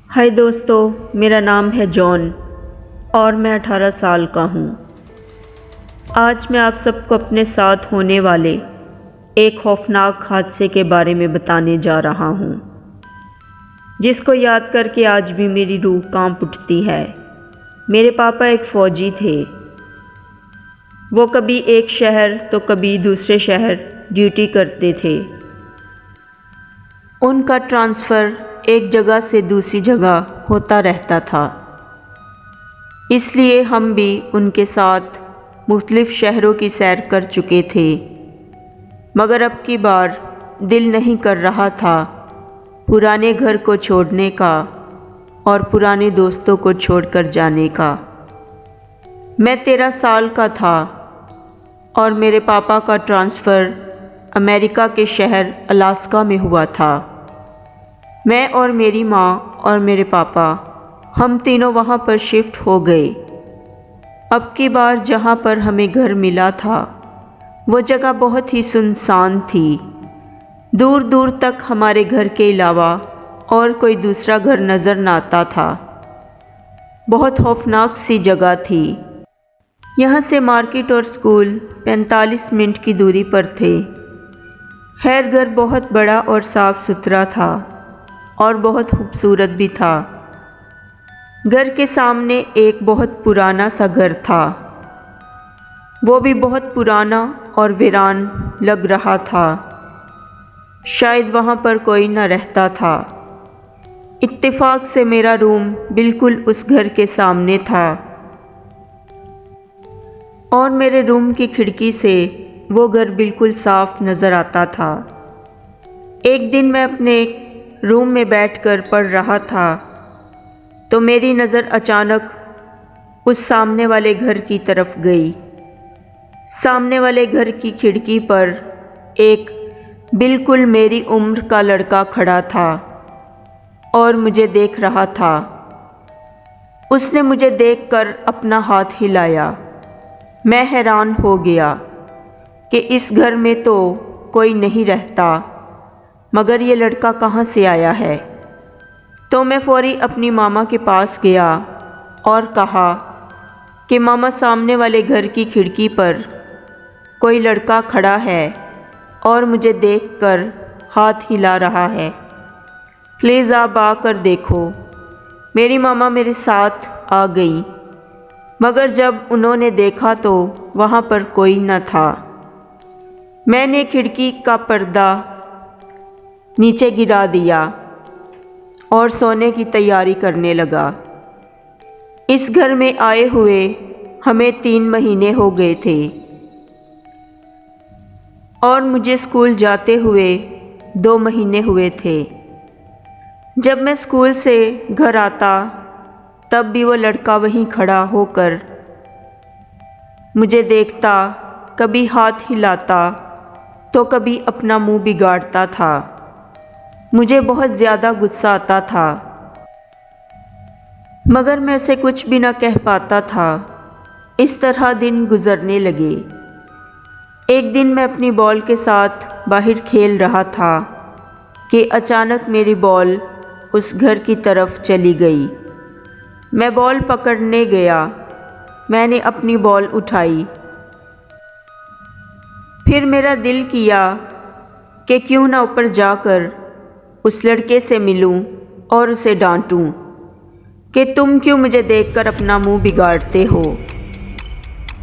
हाय दोस्तों, मेरा नाम है जॉन और मैं 18 साल का हूँ। आज मैं आप सबको अपने साथ होने वाले एक खौफनाक हादसे के बारे में बताने जा रहा हूँ, जिसको याद करके आज भी मेरी रूह कांप उठती है। मेरे पापा एक फ़ौजी थे। वो कभी एक शहर तो कभी दूसरे शहर ड्यूटी करते थे। उनका ट्रांसफ़र एक जगह से दूसरी जगह होता रहता था, इसलिए हम भी उनके साथ मुख्तलिफ़ शहरों की सैर कर चुके थे। मगर अब की बार दिल नहीं कर रहा था पुराने घर को छोड़ने का और पुराने दोस्तों को छोड़कर जाने का। मैं 13 साल का था और मेरे पापा का ट्रांसफ़र अमेरिका के शहर अलास्का में हुआ था। मैं और मेरी माँ और मेरे पापा हम तीनों वहाँ पर शिफ्ट हो गए। अब की बार जहाँ पर हमें घर मिला था वो जगह बहुत ही सुनसान थी। दूर दूर तक हमारे घर के अलावा और कोई दूसरा घर नज़र न आता था। बहुत खौफनाक सी जगह थी। यहाँ से मार्केट और स्कूल 45 मिनट की दूरी पर थे। खैर, घर बहुत बड़ा और साफ़ सुथरा था और बहुत खूबसूरत भी था। घर के सामने एक बहुत पुराना सा घर था। वो भी बहुत पुराना और वीरान लग रहा था। शायद वहाँ पर कोई न रहता था। इत्तेफाक से मेरा रूम बिल्कुल उस घर के सामने था और मेरे रूम की खिड़की से वो घर बिल्कुल साफ नज़र आता था। एक दिन मैं अपने रूम में बैठकर पढ़ रहा था तो मेरी नज़र अचानक उस सामने वाले घर की तरफ गई। सामने वाले घर की खिड़की पर एक बिल्कुल मेरी उम्र का लड़का खड़ा था और मुझे देख रहा था। उसने मुझे देखकर अपना हाथ हिलाया। मैं हैरान हो गया कि इस घर में तो कोई नहीं रहता, मगर ये लड़का कहाँ से आया है। तो मैं फ़ौरी अपनी मामा के पास गया और कहा कि मामा, सामने वाले घर की खिड़की पर कोई लड़का खड़ा है और मुझे देखकर हाथ हिला रहा है। प्लीज़ आप आकर देखो। मेरी मामा मेरे साथ आ गई, मगर जब उन्होंने देखा तो वहाँ पर कोई न था। मैंने खिड़की का पर्दा नीचे गिरा दिया और सोने की तैयारी करने लगा। इस घर में आए हुए हमें 3 महीने हो गए थे और मुझे स्कूल जाते हुए 2 महीने हुए थे। जब मैं स्कूल से घर आता तब भी वो लड़का वहीं खड़ा होकर मुझे देखता, कभी हाथ हिलाता तो कभी अपना मुंह बिगाड़ता था। मुझे बहुत ज़्यादा गुस्सा आता था, मगर मैं उसे कुछ भी ना कह पाता था। इस तरह दिन गुजरने लगे। एक दिन मैं अपनी बॉल के साथ बाहर खेल रहा था कि अचानक मेरी बॉल उस घर की तरफ चली गई। मैं बॉल पकड़ने गया। मैंने अपनी बॉल उठाई। फिर मेरा दिल किया कि क्यों ना ऊपर जाकर उस लड़के से मिलूं और उसे डांटूं कि तुम क्यों मुझे देखकर अपना मुंह बिगाड़ते हो।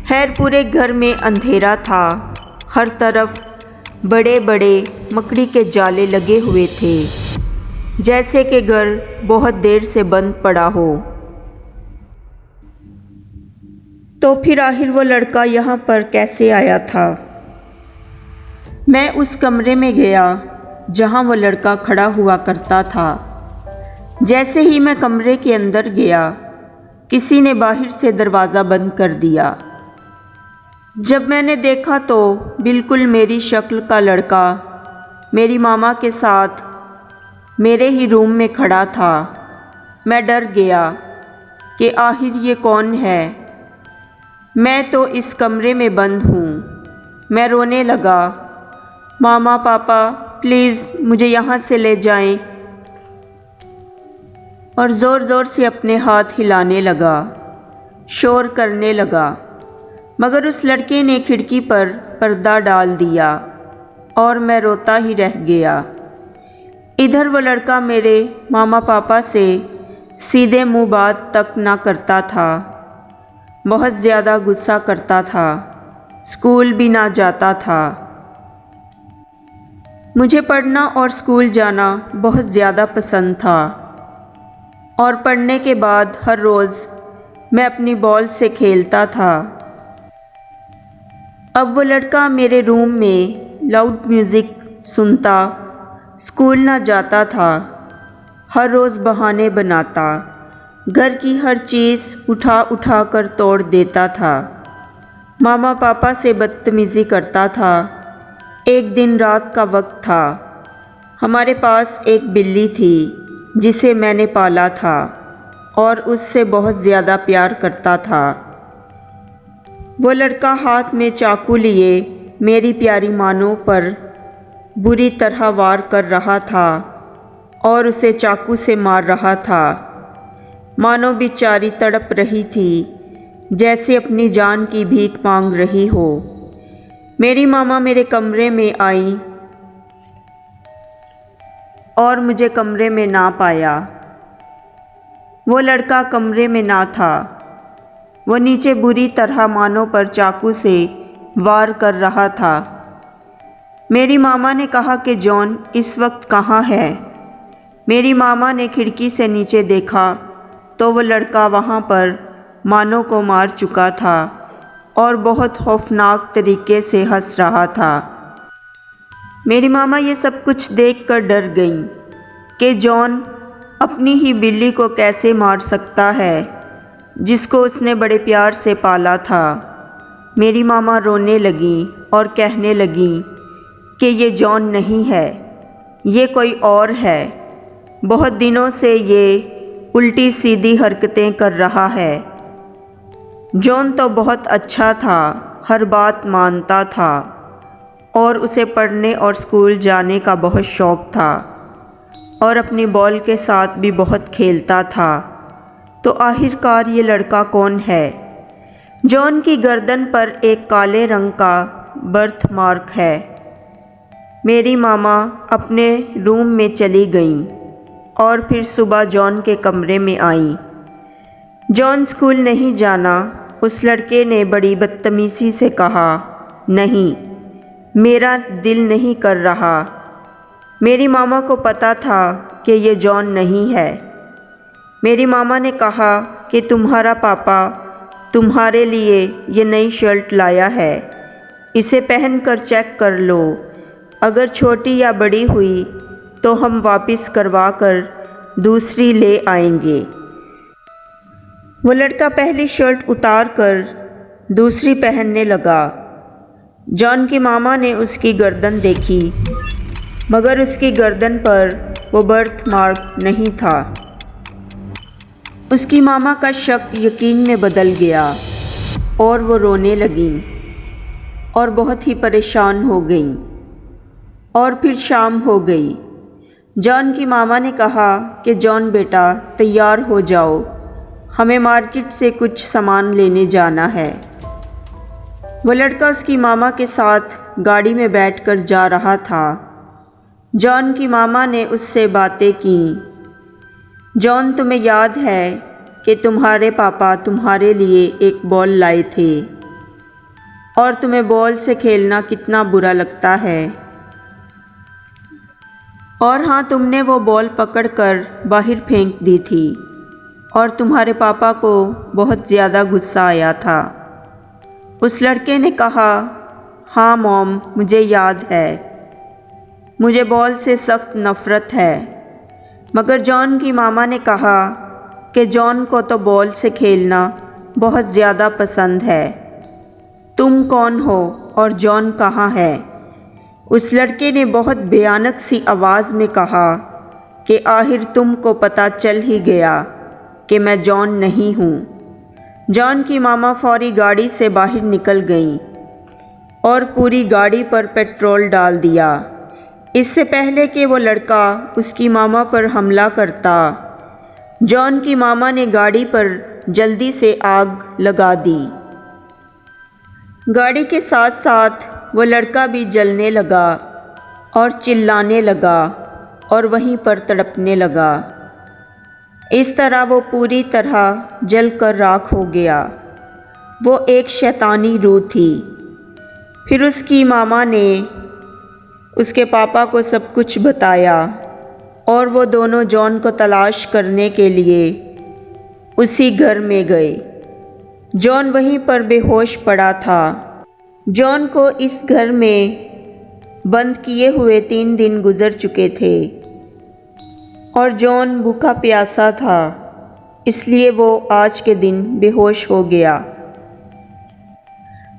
खैर, पूरे घर में अंधेरा था। हर तरफ बड़े बड़े मकड़ी के जाले लगे हुए थे, जैसे कि घर बहुत देर से बंद पड़ा हो। तो फिर आखिर वो लड़का यहाँ पर कैसे आया था। मैं उस कमरे में गया जहाँ वो लड़का खड़ा हुआ करता था। जैसे ही मैं कमरे के अंदर गया, किसी ने बाहर से दरवाज़ा बंद कर दिया। जब मैंने देखा तो बिल्कुल मेरी शक्ल का लड़का मेरी मामा के साथ मेरे ही रूम में खड़ा था। मैं डर गया कि आखिर ये कौन है। मैं तो इस कमरे में बंद हूँ। मैं रोने लगा, मामा, पापा, प्लीज़ मुझे यहाँ से ले जाएं। और ज़ोर ज़ोर से अपने हाथ हिलाने लगा, शोर करने लगा। मगर उस लड़के ने खिड़की पर पर्दा डाल दिया और मैं रोता ही रह गया। इधर वो लड़का मेरे मामा पापा से सीधे मुंह बात तक ना करता था, बहुत ज़्यादा गुस्सा करता था, स्कूल भी ना जाता था। मुझे पढ़ना और स्कूल जाना बहुत ज़्यादा पसंद था और पढ़ने के बाद हर रोज़ मैं अपनी बॉल से खेलता था। अब वो लड़का मेरे रूम में लाउड म्यूज़िक सुनता, स्कूल ना जाता था, हर रोज़ बहाने बनाता, घर की हर चीज़ उठा उठा कर तोड़ देता था, मामा पापा से बदतमीज़ी करता था। एक दिन रात का वक्त था, हमारे पास एक बिल्ली थी जिसे मैंने पाला था और उससे बहुत ज़्यादा प्यार करता था। वो लड़का हाथ में चाकू लिए मेरी प्यारी मानो पर बुरी तरह वार कर रहा था और उसे चाकू से मार रहा था। मानो बेचारी तड़प रही थी, जैसे अपनी जान की भीख मांग रही हो। मेरी मामा मेरे कमरे में आई और मुझे कमरे में ना पाया। वो लड़का कमरे में ना था, वो नीचे बुरी तरह मानो पर चाकू से वार कर रहा था। मेरी मामा ने कहा कि जॉन इस वक्त कहाँ है। मेरी मामा ने खिड़की से नीचे देखा तो वो लड़का वहाँ पर मानो को मार चुका था और बहुत खौफनाक तरीके से हंस रहा था। मेरी मामा ये सब कुछ देखकर डर गईं कि जॉन अपनी ही बिल्ली को कैसे मार सकता है जिसको उसने बड़े प्यार से पाला था। मेरी मामा रोने लगी और कहने लगी कि ये जॉन नहीं है, ये कोई और है। बहुत दिनों से ये उल्टी सीधी हरकतें कर रहा है। जॉन तो बहुत अच्छा था, हर बात मानता था और उसे पढ़ने और स्कूल जाने का बहुत शौक़ था और अपनी बॉल के साथ भी बहुत खेलता था। तो आखिरकार ये लड़का कौन है? जॉन की गर्दन पर एक काले रंग का बर्थ मार्क है। मेरी मामा अपने रूम में चली गईं और फिर सुबह जॉन के कमरे में आई। जॉन स्कूल नहीं जाना, उस लड़के ने बड़ी बदतमीज़ी से कहा। नहीं, मेरा दिल नहीं कर रहा। मेरी मामा को पता था कि ये जॉन नहीं है। मेरी मामा ने कहा कि तुम्हारा पापा तुम्हारे लिए ये नई शर्ट लाया है, इसे पहनकर चेक कर लो। अगर छोटी या बड़ी हुई तो हम वापस करवा कर दूसरी ले आएंगे। वो लड़का पहली शर्ट उतार कर दूसरी पहनने लगा। जॉन की मामा ने उसकी गर्दन देखी, मगर उसकी गर्दन पर वो बर्थ मार्क नहीं था। उसकी मामा का शक यकीन में बदल गया और वो रोने लगी और बहुत ही परेशान हो गई। और फिर शाम हो गई। जॉन की मामा ने कहा कि जॉन बेटा तैयार हो जाओ, हमें मार्केट से कुछ सामान लेने जाना है। वो लड़का उसकी मामा के साथ गाड़ी में बैठकर जा रहा था। जॉन की मामा ने उससे बातें की। जॉन, तुम्हें याद है कि तुम्हारे पापा तुम्हारे लिए एक बॉल लाए थे और तुम्हें बॉल से खेलना कितना बुरा लगता है। और हाँ, तुमने वो बॉल पकड़कर बाहर फेंक दी थी और तुम्हारे पापा को बहुत ज़्यादा गुस्सा आया था। उस लड़के ने कहा, हाँ मॉम, मुझे याद है, मुझे बॉल से सख्त नफ़रत है। मगर जॉन की मामा ने कहा कि जॉन को तो बॉल से खेलना बहुत ज़्यादा पसंद है। तुम कौन हो और जॉन कहाँ है? उस लड़के ने बहुत भयानक सी आवाज़ में कहा कि आखिर तुमको पता चल ही गया कि मैं जॉन नहीं हूँ। जॉन की मामा फौरी गाड़ी से बाहर निकल गईं और पूरी गाड़ी पर पेट्रोल डाल दिया। इससे पहले कि वो लड़का उसकी मामा पर हमला करता, जॉन की मामा ने गाड़ी पर जल्दी से आग लगा दी। गाड़ी के साथ साथ वो लड़का भी जलने लगा और चिल्लाने लगा और वहीं पर तड़पने लगा। इस तरह वो पूरी तरह जलकर राख हो गया। वो एक शैतानी रूह थी। फिर उसकी मामा ने उसके पापा को सब कुछ बताया और वो दोनों जॉन को तलाश करने के लिए उसी घर में गए। जॉन वहीं पर बेहोश पड़ा था। जॉन को इस घर में बंद किए हुए 3 दिन गुजर चुके थे और जॉन भूखा प्यासा था, इसलिए वो आज के दिन बेहोश हो गया।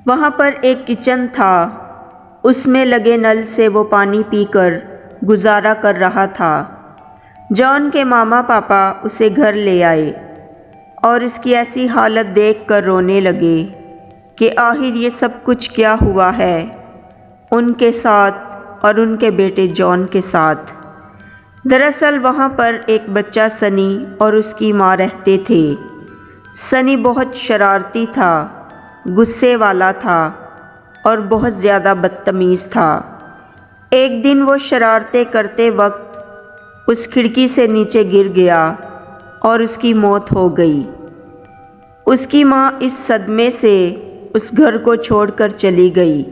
वहाँ पर एक किचन था, उसमें लगे नल से वो पानी पीकर गुजारा कर रहा था। जॉन के मामा पापा उसे घर ले आए और इसकी ऐसी हालत देखकर रोने लगे कि आखिर ये सब कुछ क्या हुआ है उनके साथ और उनके बेटे जॉन के साथ। दरअसल वहाँ पर एक बच्चा सनी और उसकी माँ रहते थे। सनी बहुत शरारती था, गुस्से वाला था और बहुत ज़्यादा बदतमीज़ था। एक दिन वो शरारतें करते वक्त उस खिड़की से नीचे गिर गया और उसकी मौत हो गई। उसकी माँ इस सदमे से उस घर को छोड़कर चली गई।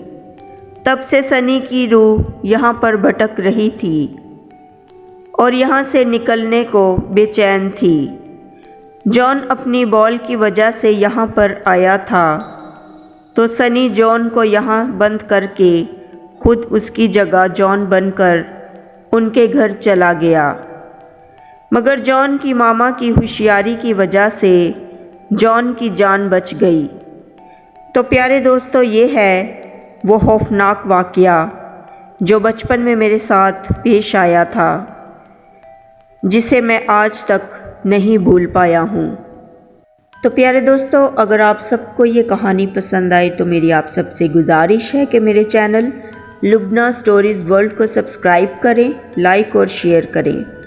तब से सनी की रूह यहाँ पर भटक रही थी और यहाँ से निकलने को बेचैन थी। जॉन अपनी बॉल की वजह से यहाँ पर आया था, तो सनी जॉन को यहाँ बंद करके खुद उसकी जगह जॉन बनकर उनके घर चला गया। मगर जॉन की मामा की होशियारी की वजह से जॉन की जान बच गई। तो प्यारे दोस्तों, ये है वो खौफनाक वाक़या जो बचपन में मेरे साथ पेश आया था, जिसे मैं आज तक नहीं भूल पाया हूँ। तो प्यारे दोस्तों, अगर आप सबको ये कहानी पसंद आई तो मेरी आप सबसे गुजारिश है कि मेरे चैनल लुबना स्टोरीज़ वर्ल्ड को सब्सक्राइब करें, लाइक और शेयर करें।